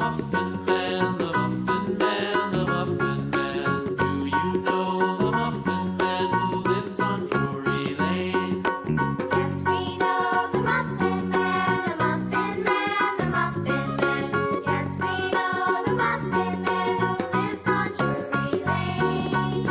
Muffin Man, the Muffin Man, the Muffin Man. Do you know the Muffin Man who lives on Drury Lane? Yes, we know the Muffin Man, the Muffin Man, the Muffin Man. Yes, we know the Muffin Man who lives on Drury Lane.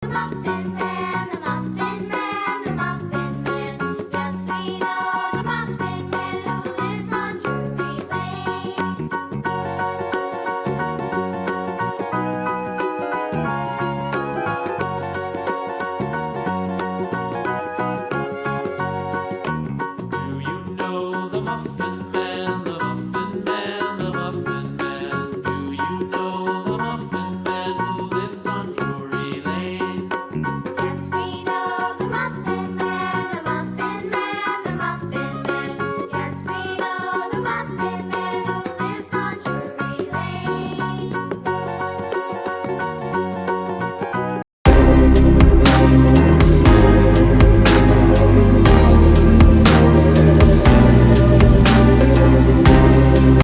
The Muffin Man, the Muffin Man, the Muffin Man. Yes, we know the Muffin Man who lives on Drury Lane. Do you know the Muffin Man,